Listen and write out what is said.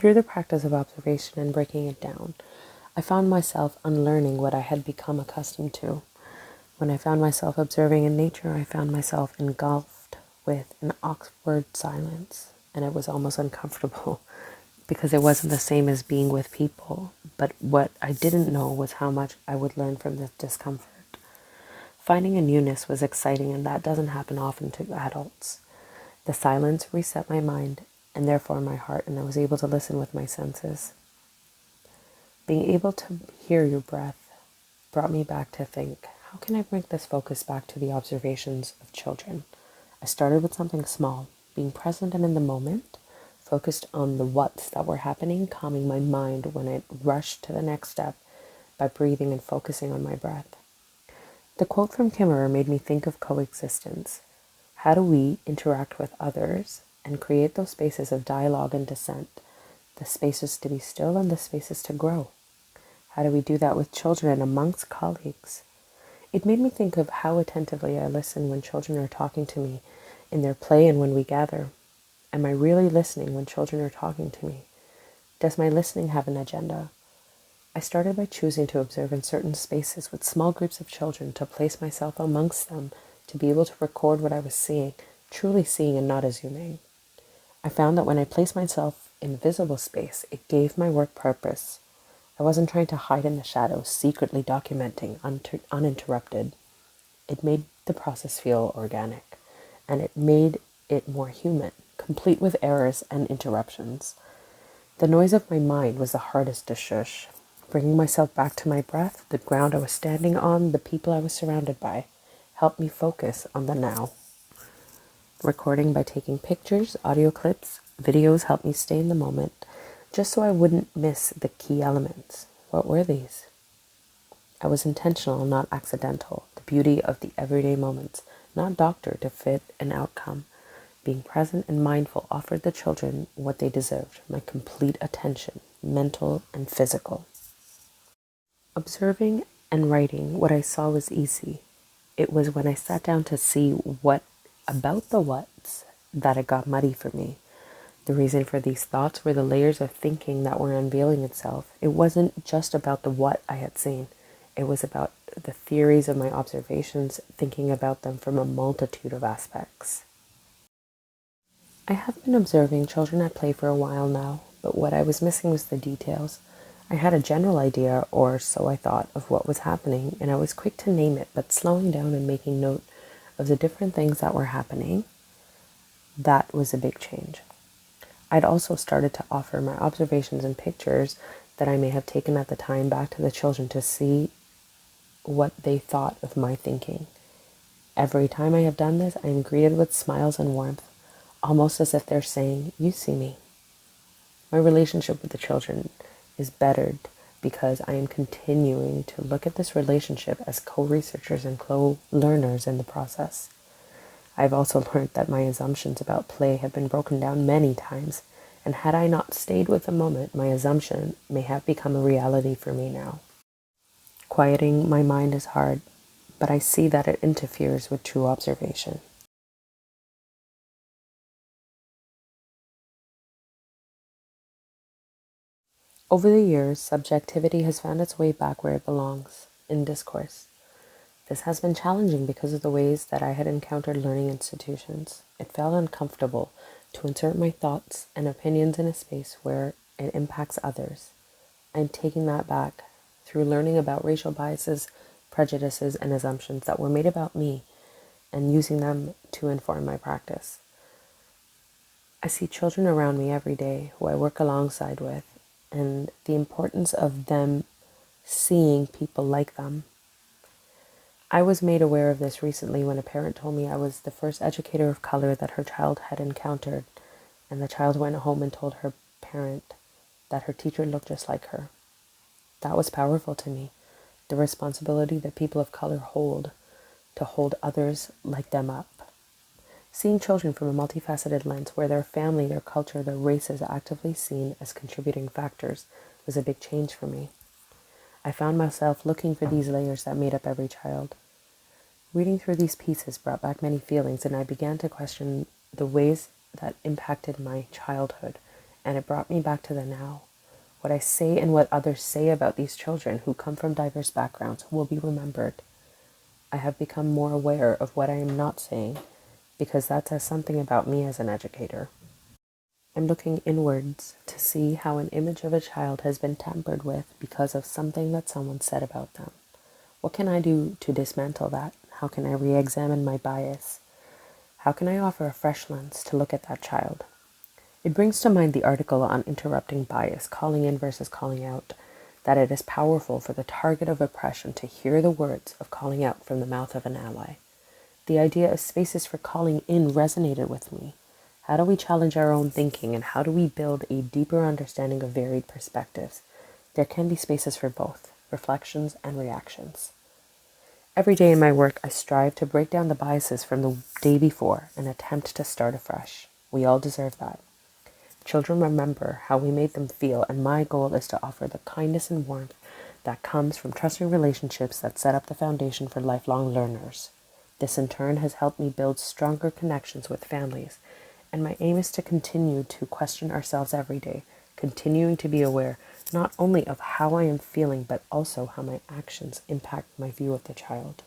Through the practice of observation and breaking it down, I found myself unlearning what I had become accustomed to. When I found myself observing in nature, I found myself engulfed with an awkward silence, and it was almost uncomfortable because it wasn't the same as being with people. But what I didn't know was how much I would learn from this discomfort. Finding a newness was exciting, and that doesn't happen often to adults. The silence reset my mind and therefore my heart, and I was able to listen with my senses. Being able to hear your breath brought me back to think, how can I bring this focus back to the observations of children? I started with something small, being present and in the moment, focused on the what's that were happening, calming my mind when I rushed to the next step by breathing and focusing on my breath. The quote from Kimmerer made me think of coexistence. How do we interact with others and create those spaces of dialogue and dissent, the spaces to be still and the spaces to grow? How do we do that with children and amongst colleagues? It made me think of how attentively I listen when children are talking to me in their play and when we gather. Am I really listening when children are talking to me? Does my listening have an agenda? I started by choosing to observe in certain spaces with small groups of children, to place myself amongst them, to be able to record what I was seeing, truly seeing and not assuming. I found that when I placed myself in visible space, it gave my work purpose. I wasn't trying to hide in the shadows, secretly documenting, uninterrupted. It made the process feel organic, and it made it more human, complete with errors and interruptions. The noise of my mind was the hardest to shush. Bringing myself back to my breath, the ground I was standing on, the people I was surrounded by, helped me focus on the now. Recording by taking pictures, audio clips, videos helped me stay in the moment, just so I wouldn't miss the key elements. What were these? I was intentional, not accidental. The beauty of the everyday moments, not doctored to fit an outcome. Being present and mindful offered the children what they deserved, my complete attention, mental and physical. Observing and writing what I saw was easy. It was when I sat down to see what about the what's that it got muddy for me. The reason for these thoughts were the layers of thinking that were unveiling itself. It wasn't just about the what I had seen. It was about the theories of my observations, thinking about them from a multitude of aspects. I have been observing children at play for a while now, but what I was missing was the details. I had a general idea, or so I thought, of what was happening, and I was quick to name it, but slowing down and making note of the different things that were happening, that was a big change. I'd also started to offer my observations and pictures that I may have taken at the time back to the children to see what they thought of my thinking. Every time I have done this, I am greeted with smiles and warmth, almost as if they're saying, "You see me." My relationship with the children is bettered because I am continuing to look at this relationship as co-researchers and co-learners in the process. I've also learned that my assumptions about play have been broken down many times, and had I not stayed with the moment, my assumption may have become a reality for me now. Quieting my mind is hard, but I see that it interferes with true observation. Over the years, subjectivity has found its way back where it belongs, in discourse. This has been challenging because of the ways that I had encountered learning institutions. It felt uncomfortable to insert my thoughts and opinions in a space where it impacts others. I'm taking that back through learning about racial biases, prejudices, and assumptions that were made about me and using them to inform my practice. I see children around me every day who I work alongside with, and the importance of them seeing people like them. I was made aware of this recently when a parent told me I was the first educator of color that her child had encountered, and the child went home and told her parent that her teacher looked just like her. That was powerful to me, the responsibility that people of color hold to hold others like them up. Seeing children from a multifaceted lens where their family, their culture, their race is actively seen as contributing factors was a big change for me. I found myself looking for these layers that made up every child. Reading through these pieces brought back many feelings, and I began to question the ways that impacted my childhood and it brought me back to the now. What I say and what others say about these children who come from diverse backgrounds will be remembered. I have become more aware of what I am not saying because that says something about me as an educator. I'm looking inwards to see how an image of a child has been tampered with because of something that someone said about them. What can I do to dismantle that? How can I re-examine my bias? How can I offer a fresh lens to look at that child? It brings to mind the article on interrupting bias, calling in versus calling out, that it is powerful for the target of oppression to hear the words of calling out from the mouth of an ally. The idea of spaces for calling in resonated with me. How do we challenge our own thinking, and how do we build a deeper understanding of varied perspectives? There can be spaces for both, reflections and reactions. Every day in my work, I strive to break down the biases from the day before and attempt to start afresh. We all deserve that. Children remember how we made them feel, and my goal is to offer the kindness and warmth that comes from trusting relationships that set up the foundation for lifelong learners. This in turn has helped me build stronger connections with families, and my aim is to continue to question ourselves every day, continuing to be aware not only of how I am feeling, but also how my actions impact my view of the child.